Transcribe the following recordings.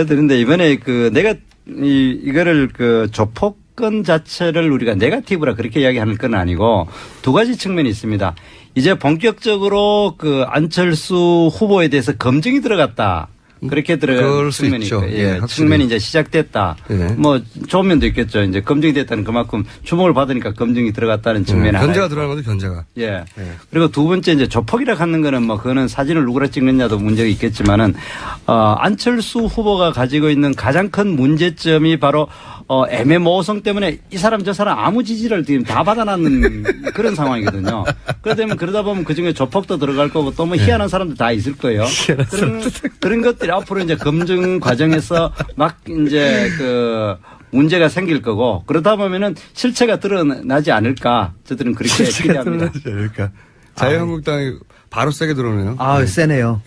그런데 이번에 내가 이거를 조폭건 자체를 우리가 네거티브라 그렇게 이야기하는 건 아니고 두 가지 측면이 있습니다. 이제 본격적으로 안철수 후보에 대해서 검증이 들어갔다. 그렇게 들어간 측면이 있고, 측면이 이제 시작됐다. 뭐 좋은 면도 있겠죠. 이제 검증이 됐다는 그만큼 주목을 받으니까 검증이 들어갔다는 측면이 견제가 들어가는 거죠, 견제가. 그리고 두 번째 이제 조폭이라 하는 거는 뭐 그거는 사진을 누구라 찍느냐도 문제가 있겠지만은 안철수 후보가 가지고 있는 가장 큰 문제점이 바로 애매모호성 때문에 이 사람 저 사람 아무 지지를 지금 다 받아놨는 그런 상황이거든요. 그러다 보면 그중에 조폭도 들어갈 거고 또 뭐 희한한 사람도 다 있을 거예요. 그런 것들이 앞으로 이제 검증 과정에서 막 이제 문제가 생길 거고 그러다 보면은 실체가 드러나지 않을까 저들은 그렇게 기대합니다. 드러나지 않을까. 자유한국당이 바로 세게 들어오네요. 세네요.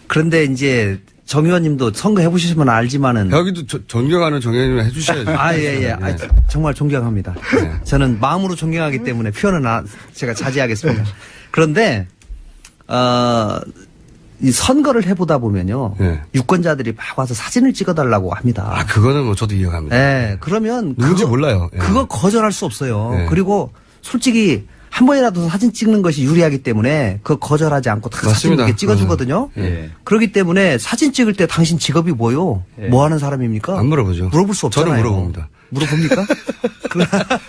그런데 이제 정 의원님도 선거 해보시면 알지만은. 여기도 존경하는 정 의원님 해주셔야죠. 정말 존경합니다. 저는 마음으로 존경하기 때문에 표현은 제가 자제하겠습니다. 그런데, 이 선거를 해보다 보면요. 유권자들이 막 와서 사진을 찍어달라고 합니다. 그거는 뭐 저도 이해합니다. 그러면. 누군지 몰라요. 그거 거절할 수 없어요. 그리고 솔직히 한 번이라도 사진 찍는 것이 유리하기 때문에 그거 거절하지 않고 다 사진 이렇게 찍어주거든요. 그렇기 때문에 사진 찍을 때 당신 직업이 뭐요? 뭐 하는 사람입니까? 안 물어보죠. 물어볼 수 없잖아요. 저는 물어봅니다. 물어봅니까?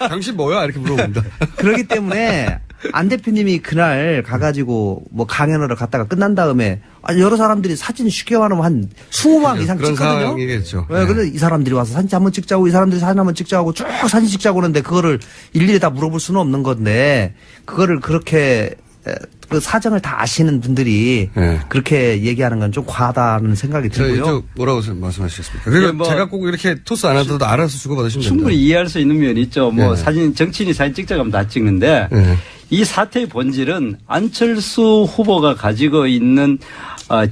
당신 뭐야? 이렇게 물어봅니다. 그렇기 때문에 안 대표님이 그날 가가지고 뭐 강연하러 갔다가 끝난 다음에 여러 사람들이 사진 쉽게 말하면 한 20방 이상 그런 찍거든요. 상황이겠죠. 그래서 이 사람들이 와서 사진 한번 찍자고 이 사람들이 사진 한번 찍자고 쭉 사진 찍자고 그러는데 그거를 일일이 다 물어볼 수는 없는 건데 그거를 그렇게 사정을 다 아시는 분들이 그렇게 얘기하는 건 좀 과하다는 생각이 들고요. 뭐라고 말씀하시겠습니까? 그리고 제가 꼭 이렇게 토스 안 하더라도 알아서 주고받으시면 됩니다. 충분히 이해할 수 있는 면이 있죠. 뭐 사진 정치인이 사진 찍자고 하면 다 찍는데 이 사태의 본질은 안철수 후보가 가지고 있는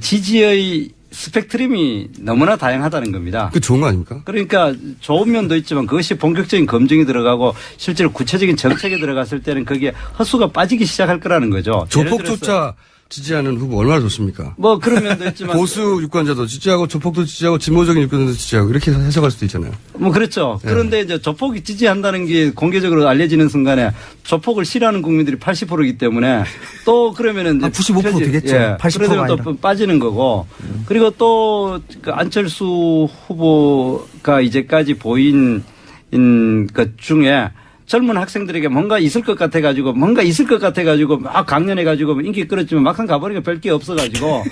지지의 스펙트럼이 너무나 다양하다는 겁니다. 그 좋은 거 아닙니까? 그러니까 좋은 면도 있지만 그것이 본격적인 검증이 들어가고 실제로 구체적인 정책에 들어갔을 때는 거기에 헛수가 빠지기 시작할 거라는 거죠. 조폭조차 지지하는 후보 얼마나 좋습니까? 뭐 그런 면도 있지만 보수 유권자도 지지하고 조폭도 지지하고 진보적인 유권자도 지지하고 이렇게 해석할 수도 있잖아요. 뭐 그렇죠. 그런데 이제 조폭이 지지한다는 게 공개적으로 알려지는 순간에 조폭을 싫어하는 국민들이 80%이기 때문에 또 그러면은 95% 되겠죠. 80%가 아니라. 또 빠지는 거고 그리고 또 그 안철수 후보가 이제까지 보인 것 중에 젊은 학생들에게 뭔가 있을 것 같아가지고 막 강연해가지고 인기 끌었지만 막상 가보니까 별 게 없어가지고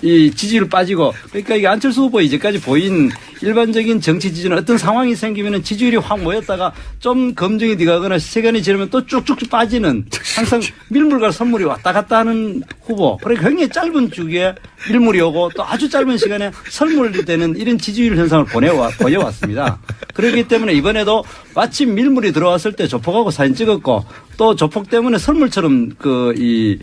이 지지율 빠지고 그러니까 이게 안철수 후보 이제까지 보인 일반적인 정치 지지는 어떤 상황이 생기면은 지지율이 확 모였다가 좀 검증이 돼가거나 시간이 지나면 또 쭉쭉 빠지는 항상 밀물과 선물이 왔다 갔다 하는 후보. 그러니까 굉장히 짧은 주기에 밀물이 오고 또 아주 짧은 시간에 선물이 되는 이런 지지율 현상을 보여왔습니다. 그렇기 때문에 이번에도 마침 밀물이 들어왔을 때 조폭하고 사진 찍었고 또 조폭 때문에 선물처럼 이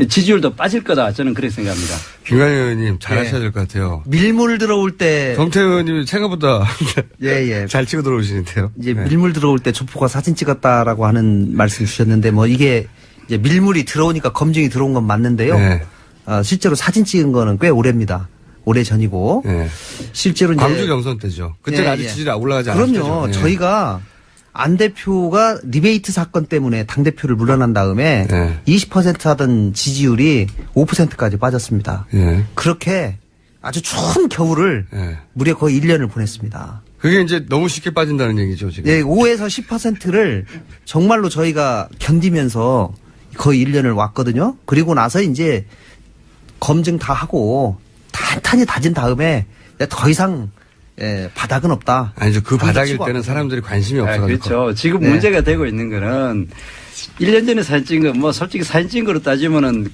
지지율도 빠질 거다. 저는 그렇게 생각합니다. 김관영 의원님 잘하셔야 될 것 같아요. 밀물 들어올 때. 정태현 의원님이 생각보다 잘 찍어 들어오시는데요. 이제 밀물 들어올 때 조폭과 사진 찍었다라고 하는 말씀 주셨는데 뭐 이게 이제 밀물이 들어오니까 검증이 들어온 건 맞는데요. 실제로 사진 찍은 거는 꽤 오래입니다. 오래 전이고. 실제로 광주 이제 경선 때죠. 그때는 아직 지지율이 올라가지 않았죠. 그럼요. 저희가 안 대표가 리베이트 사건 때문에 당대표를 물러난 다음에 20% 하던 지지율이 5%까지 빠졌습니다. 그렇게 아주 추운 겨울을 무려 거의 1년을 보냈습니다. 그게 이제 너무 쉽게 빠진다는 얘기죠, 지금. 5에서 10%를 정말로 저희가 견디면서 거의 1년을 왔거든요. 그리고 나서 이제 검증 다 하고 탄탄히 다진 다음에 더 이상 바닥은 없다. 아니죠. 그 바닥일 때는 사람들이 관심이 없어가지고. 그렇죠. 지금 문제가 되고 있는 거는 1년 전에 사진 찍은 거, 뭐 솔직히 사진 찍은 거로 따지면은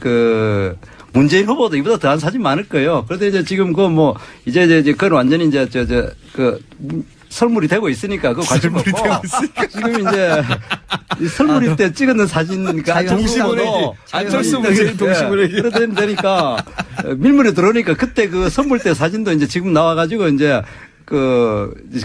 문재인 후보도 이보다 더한 사진 많을 거예요. 그런데 이제 지금 이제 그건 완전히 이제 설물이 되고 있으니까 그거 관심 없고 지금 이제 설물일 때 찍었는 사진이니까 안철수 문재인 동시문회기 그러다 되니까 밀물에 들어오니까 그때 그 선물 때 사진도 이제 지금 나와가지고 이제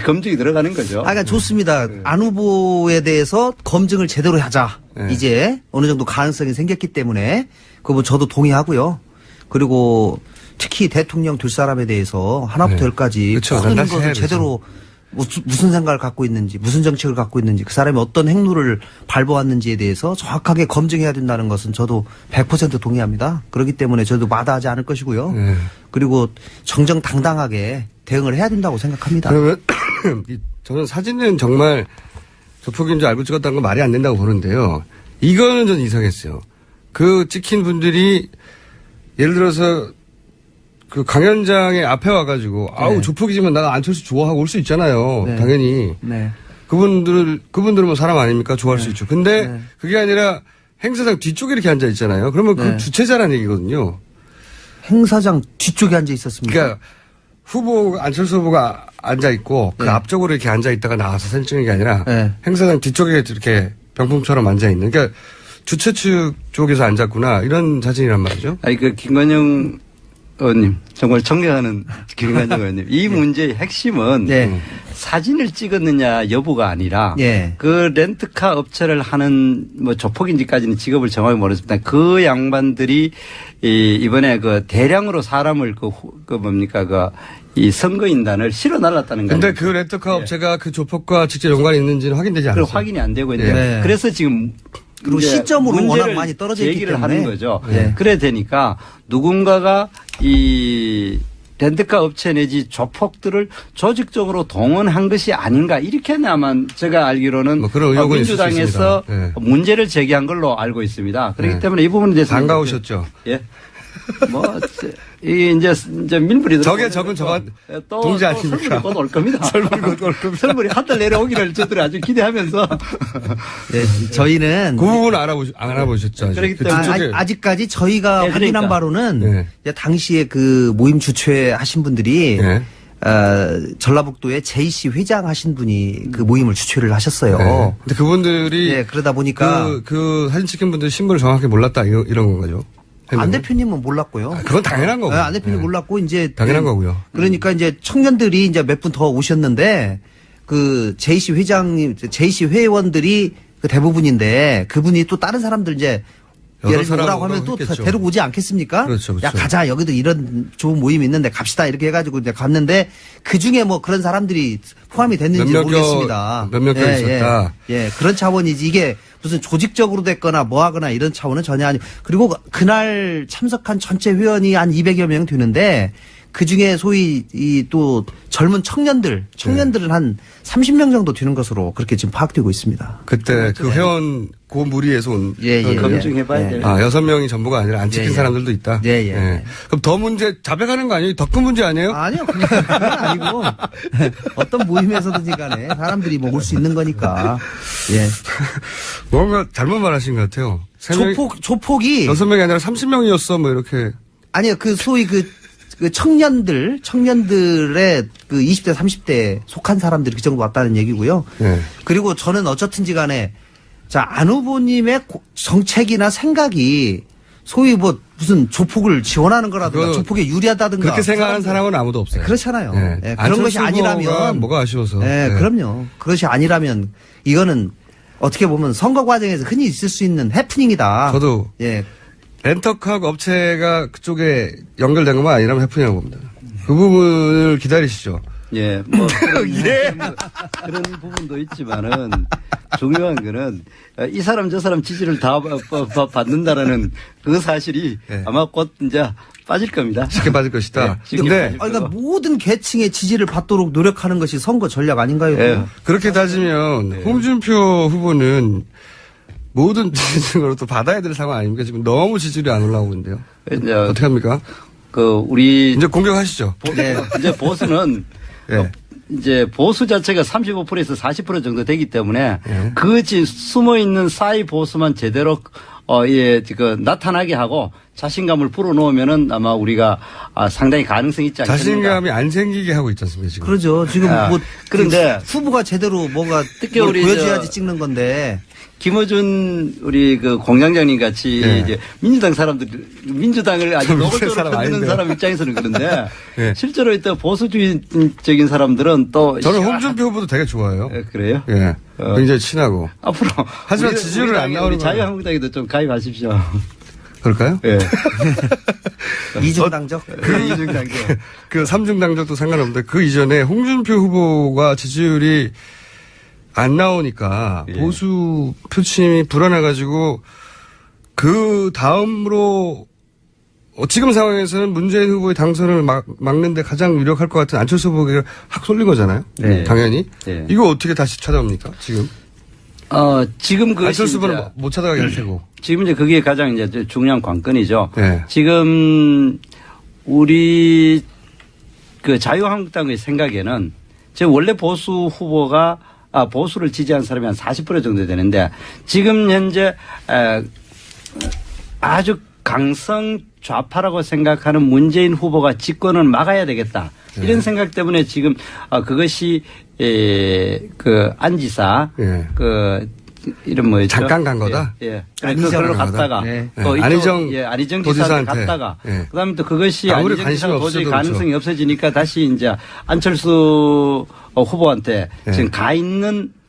검증이 들어가는 거죠. 그러니까 좋습니다. 안 후보에 대해서 검증을 제대로 하자. 이제 어느 정도 가능성이 생겼기 때문에 그거 저도 동의하고요. 그리고 특히 대통령 될 사람에 대해서 하나부터 열까지 그렇죠. 모든 낱낱이 것을 해야 제대로 무슨 생각을 갖고 있는지 무슨 정책을 갖고 있는지 그 사람이 어떤 행로를 밟아왔는지에 대해서 정확하게 검증해야 된다는 것은 저도 100% 동의합니다. 그렇기 때문에 저도 마다하지 않을 것이고요. 그리고 정정당당하게 대응을 해야 된다고 생각합니다. 그러면 저는 사진은 정말 조폭인 줄 알고 찍었다는 건 말이 안 된다고 보는데요. 이거는 전 이상했어요. 그 찍힌 분들이 예를 들어서 그 강연장의 앞에 와가지고 아우 조폭이지만 나 안철수 좋아하고 올 수 있잖아요. 네. 당연히. 네. 그분들은 뭐 사람 아닙니까? 좋아할 수 있죠. 근데 그게 아니라 행사장 뒤쪽에 이렇게 앉아 있잖아요. 그러면 그 주최자라는 얘기거든요. 행사장 뒤쪽에 앉아 있었습니다. 그러니까 안철수 후보가 앉아 있고 그 앞쪽으로 이렇게 앉아 있다가 나와서 사진 찍는 게 아니라 행사장 뒤쪽에 이렇게 병풍처럼 앉아 있는. 그러니까 주최 측 쪽에서 앉았구나 이런 사진이란 말이죠. 아니 그 김관영 의원님 정말 존경하는 김관영 의원님 이 문제의 핵심은 사진을 찍었느냐 여부가 아니라 그 렌트카 업체를 하는 뭐 조폭인지까지는 직업을 정확히 모르겠습니다. 그 양반들이 이번에 그 대량으로 사람을 이 선거인단을 실어 날랐다는 거예요. 근데 그 렌트카 업체가 그 조폭과 직접 연관이 있는지는 확인되지 않았어요. 확인이 안 되고 있는데 그래서 지금 그리고 시점으로 워낙 많이 떨어져 있기 얘기를 때문에 하는 거죠. 그래 되니까 누군가가 이 렌트카 업체 내지 조폭들을 조직적으로 동원한 것이 아닌가 이렇게나만 제가 알기로는 뭐 그런 의혹은 민주당에서 문제를 제기한 걸로 알고 있습니다. 그렇기 때문에 이 부분에 대해서 반가우셨죠. 예. 뭐 이게 이제 민물이 적은 동지 아닙니까? 설물이 곧 올 겁니다. 설물이 곧 올 겁니다. 설물이 한 달 내려오기를 저들이 아주 기대하면서 저희는 그 부분 알아보셨죠. 그렇기 때문에 아직까지 저희가 확인한 바로는 이제 당시에 그 모임 주최하신 분들이 전라북도의 JC 회장 하신 분이 그 모임을 주최를 하셨어요. 근데 그분들이 그러다 보니까 그 사진 찍힌 분들 신분을 정확히 몰랐다 이런 건 거죠. 안 대표님은 몰랐고요. 그건 당연한 거고. 안 대표님 몰랐고 이제 당연한 거고요. 그러니까 이제 청년들이 이제 몇 분 더 오셨는데 그 JC 회장님, JC 회원들이 그 대부분인데 그분이 또 다른 사람들 이제 예를 들어 오라고 하면 또 데리고 오지 않겠습니까? 그렇죠. 야 가자 여기도 이런 좋은 모임이 있는데 갑시다 이렇게 해가지고 이제 갔는데 그 중에 뭐 그런 사람들이 포함이 됐는지 모르겠습니다. 몇몇 명 있었다. 그런 차원이지 이게 무슨 조직적으로 됐거나 뭐하거나 이런 차원은 전혀 아니고 그리고 그날 참석한 전체 회원이 한 200여 명 되는데 그 중에 소위 이 또 젊은 청년들은 한 30명 정도 되는 것으로 그렇게 지금 파악되고 있습니다. 그때 그 회원 그 무리에서 온 검증해봐야 돼요. 6명이 전부가 아니라 안 찍힌 사람들도 있다. 그럼 더 문제 자백하는 거 아니에요? 더 큰 문제 아니에요? 아니요, 그건 아니고 어떤 모임에서든지 간에 사람들이 뭐 올 수 있는 거니까. 뭔가 잘못 말하신 것 같아요. 조폭이 6명이 아니라 30명이었어 뭐 이렇게. 아니요, 그 소위 그 청년들의 그 20대 30대에 속한 사람들이 그 정도 왔다는 얘기고요. 그리고 저는 어쨌든지 간에 안 후보님의 정책이나 생각이 소위 뭐 무슨 조폭을 지원하는 거라든가 조폭에 유리하다든가 그렇게 생각하는 사람은 아무도 없어요. 그렇잖아요. 그런 것이 아니라면 뭐가 아쉬워서. 그럼요. 그것이 아니라면 이거는 어떻게 보면 선거 과정에서 흔히 있을 수 있는 해프닝이다. 저도 렌터카 업체가 그쪽에 연결된 것만 아니라면 해프닝이라고 봅니다. 그 부분을 기다리시죠. 뭐 그런 부분도 있지만은 중요한 거는 이 사람 저 사람 지지를 다 받는다라는 그 사실이 아마 곧 이제 빠질 겁니다. 쉽게 빠질 것이다. 그러니까 모든 계층의 지지를 받도록 노력하는 것이 선거 전략 아닌가요? 그렇게 따지면 홍준표 후보는 모든 지지층으로 또 받아야 될 상황 아닙니까? 지금 너무 지지율이 안 올라오고 있는데요. 어떻게 합니까? 우리 이제 공격하시죠. 이제 보수는 이제 보수 자체가 35%에서 40% 정도 되기 때문에 그 숨어 있는 사이 보수만 제대로 나타나게 하고 자신감을 불어넣으면은 아마 우리가 상당히 가능성이 있지 않겠습니까? 자신감이 안 생기게 하고 있지 않습니까 지금? 그러죠. 지금 그런데 후보가 제대로 뭐가 특히 보여줘야지 찍는 건데. 김어준 우리 그 공장장님 같이 이제 민주당 사람들 민주당을 아주 노골적으로 흔드는 사람 입장에서는 그런데 실제로 이때 보수주의적인 사람들은 또 저는 홍준표 후보도 되게 좋아해요. 그래요? 굉장히 친하고. 앞으로 하지만 지지율은 안 나오는 거예요. 자유한국당에도 좀 가입하십시오. 그럴까요? 예. 이중당적? 이중당적. 그 삼중당적도 상관없는데 그 이전에 홍준표 후보가 지지율이 안 나오니까 예. 보수 표심이 불안해가지고 그 다음으로 지금 상황에서는 문재인 후보의 당선을 막는데 가장 유력할 것 같은 안철수 후보가 확 쏠린 거잖아요. 네. 당연히. 네. 이거 어떻게 다시 찾아옵니까? 지금. 지금 그 안철수 후보는 못 찾아가게 할 테고. 지금 이제 그게 가장 이제 중요한 관건이죠. 네. 지금 우리 그 자유한국당의 생각에는 지금 원래 보수 후보가 보수를 지지한 사람이 한 40% 정도 되는데 지금 현재 아주 강성 좌파라고 생각하는 문재인 후보가 집권을 막아야 되겠다. 이런 생각 때문에 지금 그것이 그 안지사 이름 뭐였죠? 잠깐 간 거다. 예. 그걸로 갔다가 안희정 지사한테 갔다가 그다음에 또 그것이 안희정 지사가 도저히 가능성이 없어지니까 다시 이제 안철수 후보한테 지금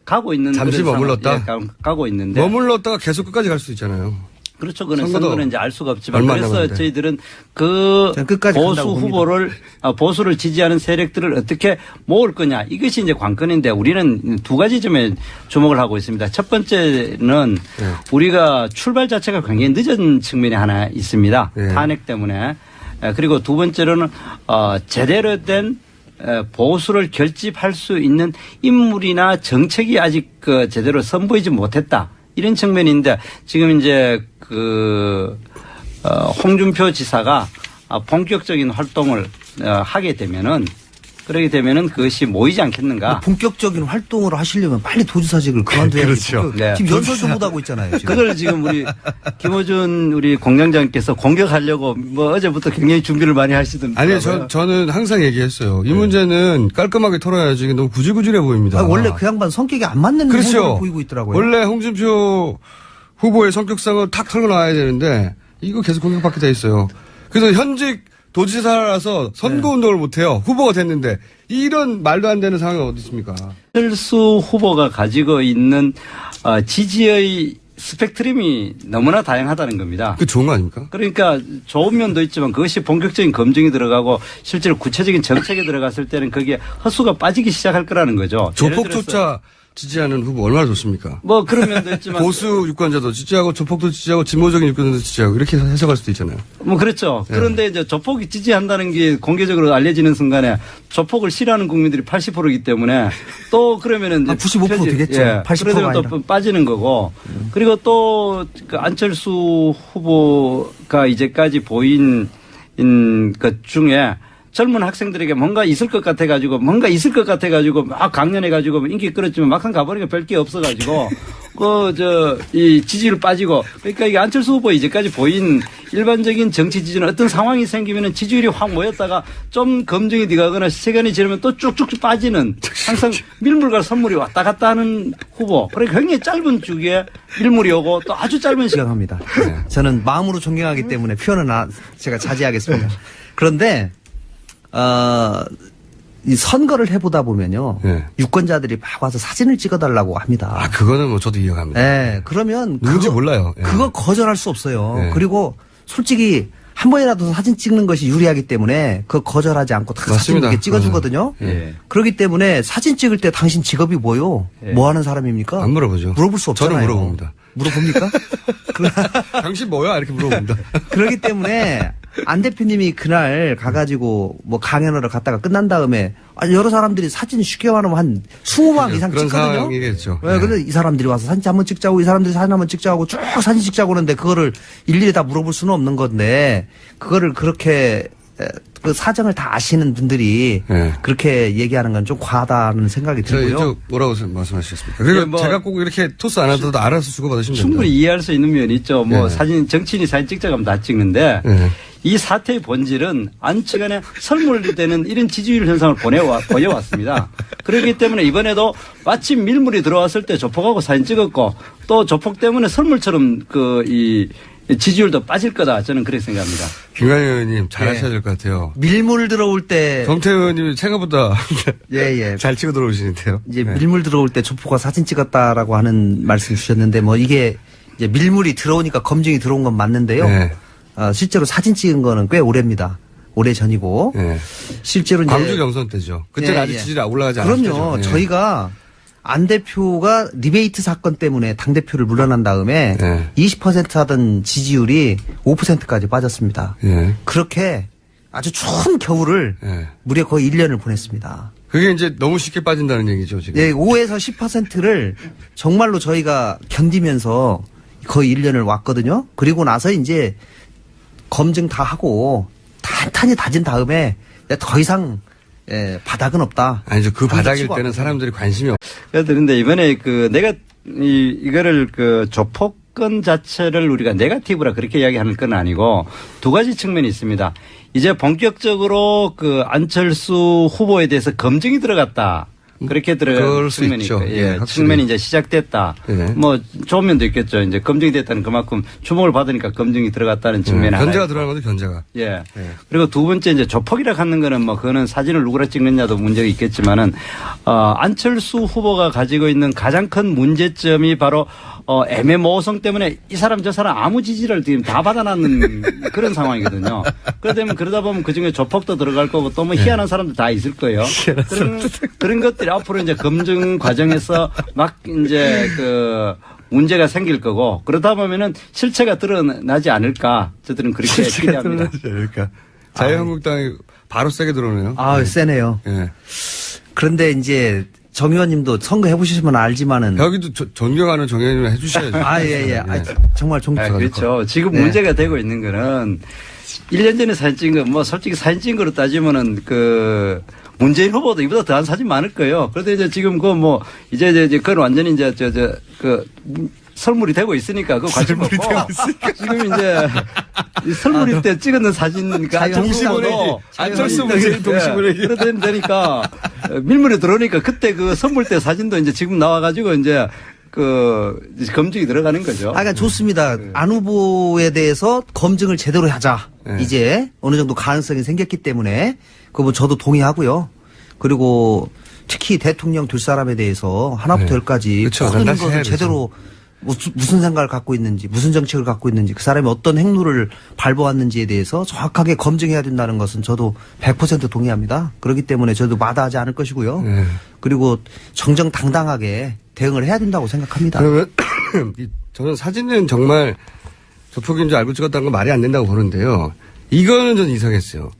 가고 있는 잠시 머물렀다. 가고 있는데 머물렀다가 계속 끝까지 갈 수 있잖아요. 그렇죠. 그는 선거는 이제 알 수가 없지만 그래서 남았는데. 저희들은 그 보수 후보를 보수를 지지하는 세력들을 어떻게 모을 거냐 이것이 이제 관건인데 우리는 두 가지 점에 주목을 하고 있습니다. 첫 번째는 우리가 출발 자체가 굉장히 늦은 측면이 하나 있습니다. 탄핵 때문에. 그리고 두 번째로는 제대로 된 보수를 결집할 수 있는 인물이나 정책이 아직 제대로 선보이지 못했다. 이런 측면인데 지금 이제 홍준표 지사가 본격적인 활동을 하게 되면은 그러게 되면은 그것이 모이지 않겠는가. 본격적인 활동을 하시려면 빨리 도지사직을 그만둬야지. 그렇죠. 지금 연설도 못 하고 있잖아요. 지금. 그걸 지금 우리 김어준 우리 공장장께서 공격하려고 뭐 어제부터 굉장히 준비를 많이 하시던데. 아니요, 저는 항상 얘기했어요. 이 문제는 깔끔하게 털어야지 너무 구질구질해 보입니다. 원래 그 양반 성격이 안 맞는 그렇죠. 모습을 보이고 있더라고요. 원래 홍준표 후보의 성격상을 탁 털어놔야 되는데 이거 계속 공격받게 돼 있어요. 그래서 현직 도지사라서 선거운동을 못해요. 후보가 됐는데 이런 말도 안 되는 상황이 어디 있습니까? 안철수 후보가 가지고 있는 지지의 스펙트럼이 너무나 다양하다는 겁니다. 그 좋은 거 아닙니까? 그러니까 좋은 면도 있지만 그것이 본격적인 검증이 들어가고 실제로 구체적인 정책에 들어갔을 때는 거기에 헛수가 빠지기 시작할 거라는 거죠. 조폭조차 지지하는 후보 얼마나 좋습니까? 뭐 그런 면도 있지만 보수 유권자도 지지하고 조폭도 지지하고 진보적인 유권자도 지지하고 이렇게 해석할 수도 있잖아요. 뭐 그렇죠. 그런데 이제 조폭이 지지한다는 게 공개적으로 알려지는 순간에 조폭을 싫어하는 국민들이 80%이기 때문에 또 그러면은 95% 되겠죠. 80%가 그러면 또 아니라. 빠지는 거고 그리고 또 그 안철수 후보가 이제까지 보인 것 중에 젊은 학생들에게 뭔가 있을 것 같아가지고 막 강연해가지고 인기 끌었지만 막상 가보니까 별 게 없어가지고 이 지지율 빠지고 그러니까 이게 안철수 후보 이제까지 보인 일반적인 정치 지지는 어떤 상황이 생기면은 지지율이 확 모였다가 좀 검증이 돼가거나 시간이 지나면 또 쭉쭉 빠지는 항상 밀물과 선물이 왔다 갔다 하는 후보. 그러니까 굉장히 짧은 주기에 밀물이 오고 또 아주 짧은 시간. 존경합니다. 저는 마음으로 존경하기 때문에 표현은 제가 자제하겠습니다. 그런데 이 선거를 해보다 보면요. 유권자들이 막 와서 사진을 찍어달라고 합니다. 그거는 뭐 저도 이해합니다. 네. 그러면. 누군지 몰라요. 그거 거절할 수 없어요. 그리고 솔직히 한 번이라도 사진 찍는 것이 유리하기 때문에 그거 거절하지 않고 다 사진 이렇게 찍어주거든요. 그렇기 때문에 사진 찍을 때 당신 직업이 뭐요? 뭐 하는 사람입니까? 안 물어보죠. 물어볼 수 없잖아요. 저는 물어봅니다. 물어봅니까? 당신 뭐야? 이렇게 물어봅니다. 그렇기 때문에 안 대표님이 그날 가가지고 뭐 강연을 갔다가 끝난 다음에 여러 사람들이 사진 쉽게 말하면 한 20방 이상 그런 찍거든요. 상황이겠죠. 네. 근데 이 사람들이 와서 사진 한번 찍자고 이 사람들이 사진 한번 찍자고 쭉 사진 찍자고 하는데 그거를 일일이 다 물어볼 수는 없는 건데 그거를 그렇게 그 사정을 다 아시는 분들이 그렇게 얘기하는 건 좀 과하다는 생각이 들고요. 뭐라고 말씀하시겠습니까? 그리고 제가 꼭 이렇게 토스 안 하더라도 알아서 주고받으시면 됩니다. 충분히 이해할 수 있는 면이 있죠. 뭐 정치인이 사진 찍자고 하면 다 찍는데 이 사태의 본질은 안치간에 설물이 되는 이런 지지율 현상을 보여왔습니다. 그렇기 때문에 이번에도 마침 밀물이 들어왔을 때 조폭하고 사진 찍었고 또 조폭 때문에 설물처럼 이 지지율도 빠질 거다. 저는 그렇게 생각합니다. 김관영 의원님 잘하셔야 될 것 같아요. 밀물 들어올 때. 정태훈 의원님이 생각보다 잘 찍어 들어오시는데요. 이제 밀물 들어올 때 조폭가 사진 찍었다라고 하는 말씀 주셨는데 뭐 이게 이제 밀물이 들어오니까 검증이 들어온 건 맞는데요. 실제로 사진 찍은 거는 꽤 오래입니다. 오래 전이고. 예. 실제로 이제 광주 경선 때죠. 그때는 예, 아직 예. 지지율이 올라가지 않았죠. 그럼요. 저희가 안 대표가 리베이트 사건 때문에 당 대표를 물러난 다음에 20% 하던 지지율이 5%까지 빠졌습니다. 예. 그렇게 아주 추운 겨울을 무려 거의 1년을 보냈습니다. 그게 이제 너무 쉽게 빠진다는 얘기죠, 지금. 예, 5에서 10%를 정말로 저희가 견디면서 거의 1년을 왔거든요. 그리고 나서 이제 검증 다 하고 탄탄히 다진 다음에 더 이상 바닥은 없다. 아니죠. 그 바닥일 때는 사람들이 관심이 없. 그런데 이번에 내가 이거를 조폭건 자체를 우리가 네거티브라 그렇게 이야기하는 건 아니고 두 가지 측면이 있습니다. 이제 본격적으로 안철수 후보에 대해서 검증이 들어갔다. 그렇게 들어간 측면이 있고, 측면이 이제 시작됐다. 뭐 좋은 면도 있겠죠. 이제 검증이 됐다는 그만큼 주목을 받으니까 검증이 들어갔다는 측면이 견제가 들어가는 거죠, 견제가. 예. 그리고 두 번째 이제 조폭이라 하는 거는 뭐 그거는 사진을 누구라 찍느냐도 문제가 있겠지만은 안철수 후보가 가지고 있는 가장 큰 문제점이 바로 애매모호성 때문에 이 사람 저 사람 아무 지지를 지금 다 받아놨는 그런 상황이거든요. 그러다 보면 그중에 조폭도 들어갈 거고 또 뭐 희한한 사람도 다 있을 거예요. 그런 것들이 앞으로 이제 검증 과정에서 막 이제 문제가 생길 거고 그러다 보면은 실체가 드러나지 않을까 저들은 그렇게 기대합니다. 그러니까 자유한국당이 바로 세게 들어오네요. 세네요. 예. 그런데 이제 정 의원님도 선거 해보시면 알지만은 여기도 존경하는 정 의원님 해주셔야죠. 예. 정말 존경하죠. 그렇죠. 지금 문제가 되고 있는 거는 1년 전에 사진 찍은 거, 뭐 솔직히 사진 찍은 거로 따지면은 문재인 후보도 이보다 더한 사진 많을 거예요. 그런데 이제 지금 이제 그건 완전히 이제 설물이 되고 있으니까 그거 관심 없고 지금 이제 이 설물일 때 찍었는 사진이니까 안철수 문재인 동시보내기. 그러다 되니까 밀물에 들어오니까 그때 그 선물 때 사진도 이제 지금 나와가지고 이제 검증이 들어가는 거죠. 그러니까 좋습니다. 안 후보에 대해서 검증을 제대로 하자. 이제 어느 정도 가능성이 생겼기 때문에 그거 저도 동의하고요. 그리고 특히 대통령 될 사람에 대해서 하나부터 열까지 모든 것을 제대로 무슨 생각을 갖고 있는지 무슨 정책을 갖고 있는지 그 사람이 어떤 행로를 밟아왔는지에 대해서 정확하게 검증해야 된다는 것은 저도 100% 동의합니다. 그렇기 때문에 저도 마다하지 않을 것이고요. 그리고 정정당당하게 대응을 해야 된다고 생각합니다. 그러면 저는 사진은 정말 조폭인 줄 알고 찍었다는 건 말이 안 된다고 보는데요. 이거는 좀 이상했어요.